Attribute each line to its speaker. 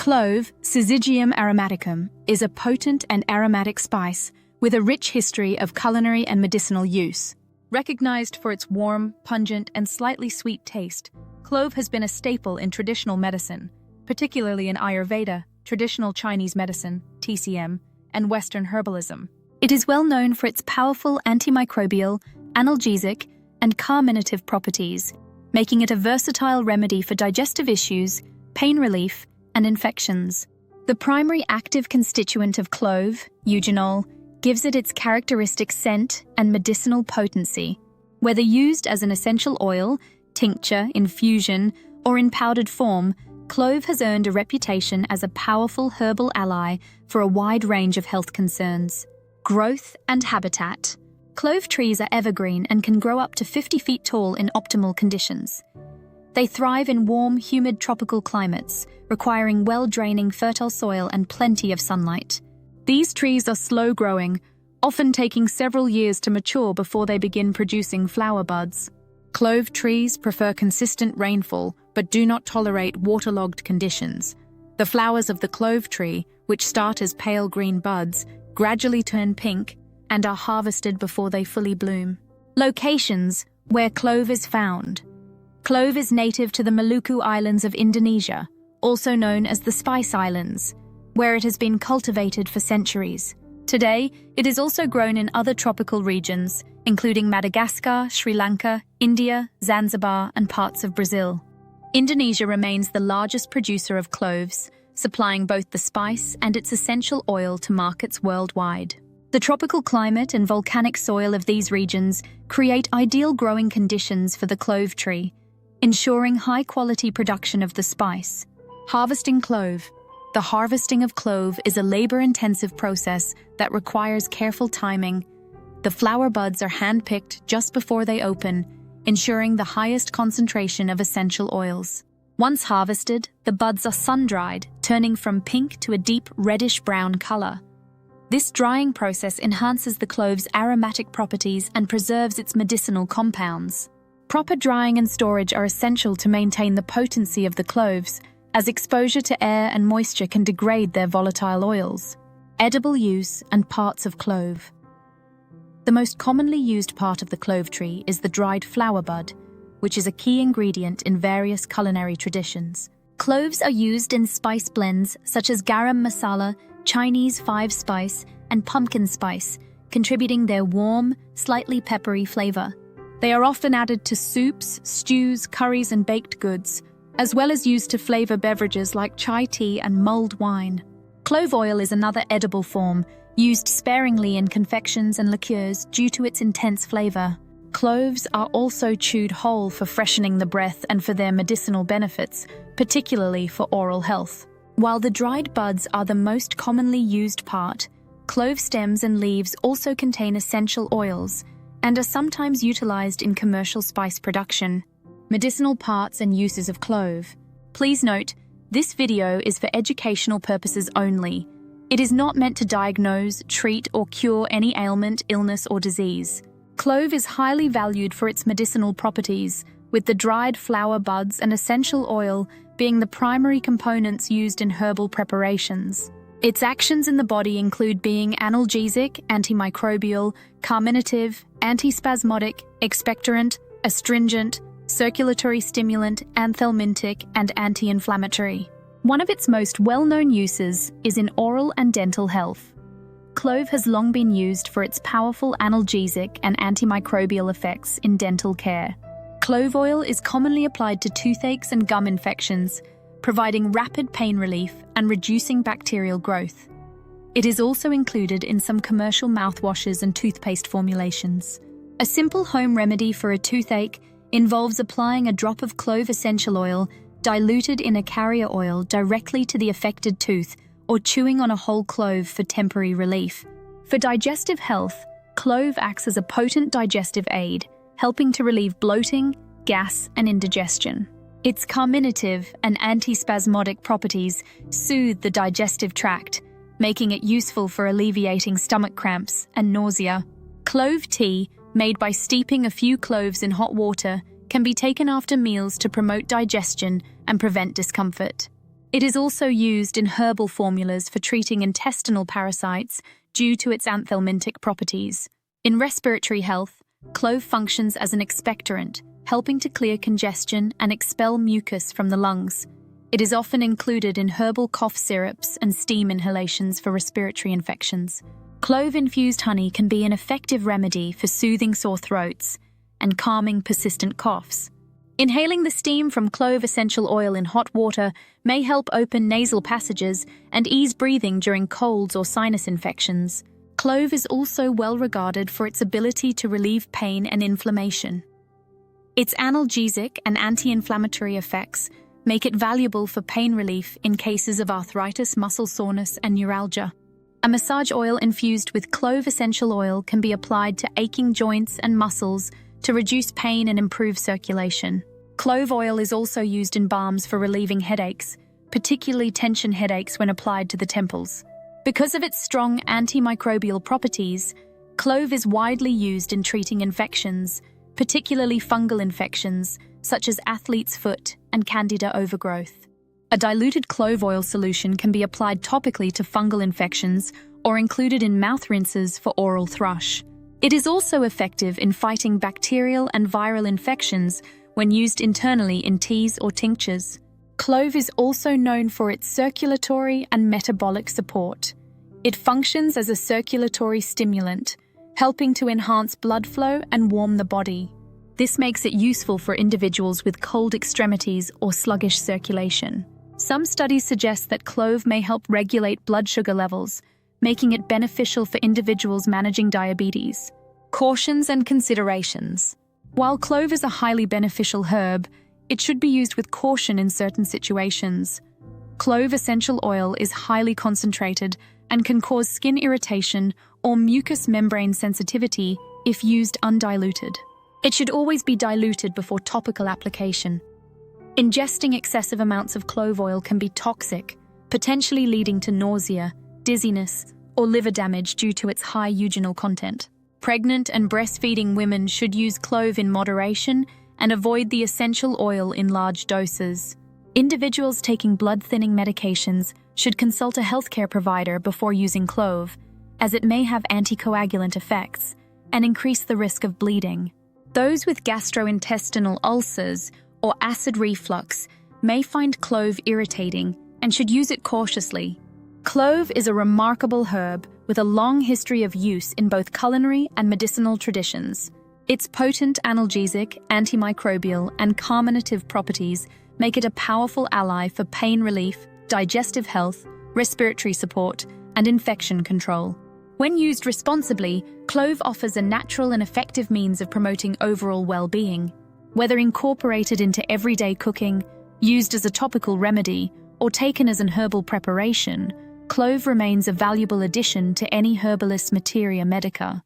Speaker 1: Clove, Syzygium aromaticum, is a potent and aromatic spice with a rich history of culinary and medicinal use. Recognized for its warm, pungent, and slightly sweet taste, clove has been a staple in traditional medicine, particularly in Ayurveda, traditional Chinese medicine, TCM, and Western herbalism. It is well known for its powerful antimicrobial, analgesic, and carminative properties, making it a versatile remedy for digestive issues, pain relief, and infections. The primary active constituent of clove, eugenol, gives it its characteristic scent and medicinal potency. Whether used as an essential oil, tincture, infusion, or in powdered form, clove has earned a reputation as a powerful herbal ally for a wide range of health concerns. Growth and habitat. Clove trees are evergreen and can grow up to 50 feet tall in optimal conditions. They thrive in warm, humid tropical climates, requiring well-draining fertile soil and plenty of sunlight. These trees are slow-growing, often taking several years to mature before they begin producing flower buds. Clove trees prefer consistent rainfall but do not tolerate waterlogged conditions. The flowers of the clove tree, which start as pale green buds, gradually turn pink and are harvested before they fully bloom. Locations where clove is found. Clove is native to the Maluku Islands of Indonesia, also known as the Spice Islands, where it has been cultivated for centuries. Today, it is also grown in other tropical regions, including Madagascar, Sri Lanka, India, Zanzibar, and parts of Brazil. Indonesia remains the largest producer of cloves, supplying both the spice and its essential oil to markets worldwide. The tropical climate and volcanic soil of these regions create ideal growing conditions for the clove tree, ensuring high-quality production of the spice. Harvesting clove. The harvesting of clove is a labor-intensive process that requires careful timing. The flower buds are hand-picked just before they open, ensuring the highest concentration of essential oils. Once harvested, the buds are sun-dried, turning from pink to a deep reddish-brown color. This drying process enhances the clove's aromatic properties and preserves its medicinal compounds. Proper drying and storage are essential to maintain the potency of the cloves, as exposure to air and moisture can degrade their volatile oils. Edible use and parts of clove. The most commonly used part of the clove tree is the dried flower bud, which is a key ingredient in various culinary traditions. Cloves are used in spice blends such as garam masala, Chinese five-spice, and pumpkin spice, contributing their warm, slightly peppery flavor. They are often added to soups, stews, curries, and baked goods, as well as used to flavor beverages like chai tea and mulled wine. Clove oil is another edible form, used sparingly in confections and liqueurs due to its intense flavor. Cloves are also chewed whole for freshening the breath and for their medicinal benefits, particularly for oral health. While the dried buds are the most commonly used part, clove stems and leaves also contain essential oils and are sometimes utilized in commercial spice production. Medicinal parts and uses of clove. Please note, this video is for educational purposes only. It is not meant to diagnose, treat, or cure any ailment, illness, or disease. Clove is highly valued for its medicinal properties, with the dried flower buds and essential oil being the primary components used in herbal preparations. Its actions in the body include being analgesic, antimicrobial, carminative, antispasmodic, expectorant, astringent, circulatory stimulant, anthelmintic, and anti-inflammatory. One of its most well-known uses is in oral and dental health. Clove has long been used for its powerful analgesic and antimicrobial effects in dental care. Clove oil is commonly applied to toothaches and gum infections, providing rapid pain relief and reducing bacterial growth. It is also included in some commercial mouthwashes and toothpaste formulations. A simple home remedy for a toothache involves applying a drop of clove essential oil diluted in a carrier oil directly to the affected tooth or chewing on a whole clove for temporary relief. For digestive health, clove acts as a potent digestive aid, helping to relieve bloating, gas, and indigestion. Its carminative and antispasmodic properties soothe the digestive tract, making it useful for alleviating stomach cramps and nausea. Clove tea, made by steeping a few cloves in hot water, can be taken after meals to promote digestion and prevent discomfort. It is also used in herbal formulas for treating intestinal parasites due to its anthelmintic properties. In respiratory health, clove functions as an expectorant, helping to clear congestion and expel mucus from the lungs. It is often included in herbal cough syrups and steam inhalations for respiratory infections. Clove-infused honey can be an effective remedy for soothing sore throats and calming persistent coughs. Inhaling the steam from clove essential oil in hot water may help open nasal passages and ease breathing during colds or sinus infections. Clove is also well regarded for its ability to relieve pain and inflammation. Its analgesic and anti-inflammatory effects make it valuable for pain relief in cases of arthritis, muscle soreness, and neuralgia. A massage oil infused with clove essential oil can be applied to aching joints and muscles to reduce pain and improve circulation. Clove oil is also used in balms for relieving headaches, particularly tension headaches when applied to the temples. Because of its strong antimicrobial properties, clove is widely used in treating infections, particularly fungal infections such as athlete's foot and candida overgrowth. A diluted clove oil solution can be applied topically to fungal infections or included in mouth rinses for oral thrush. It is also effective in fighting bacterial and viral infections when used internally in teas or tinctures. Clove is also known for its circulatory and metabolic support. It functions as a circulatory stimulant, helping to enhance blood flow and warm the body. This makes it useful for individuals with cold extremities or sluggish circulation. Some studies suggest that clove may help regulate blood sugar levels, making it beneficial for individuals managing diabetes. Cautions and considerations. While clove is a highly beneficial herb, it should be used with caution in certain situations. Clove essential oil is highly concentrated and can cause skin irritation or mucous membrane sensitivity if used undiluted. It should always be diluted before topical application. Ingesting excessive amounts of clove oil can be toxic, potentially leading to nausea, dizziness, or liver damage due to its high eugenol content. Pregnant and breastfeeding women should use clove in moderation and avoid the essential oil in large doses. Individuals taking blood-thinning medications should consult a healthcare provider before using clove, as it may have anticoagulant effects and increase the risk of bleeding. Those with gastrointestinal ulcers or acid reflux may find clove irritating and should use it cautiously. Clove is a remarkable herb with a long history of use in both culinary and medicinal traditions. Its potent analgesic, antimicrobial, and carminative properties make it a powerful ally for pain relief, digestive health, respiratory support, and infection control. When used responsibly, clove offers a natural and effective means of promoting overall well-being. Whether incorporated into everyday cooking, used as a topical remedy, or taken as an herbal preparation, clove remains a valuable addition to any herbalist's materia medica.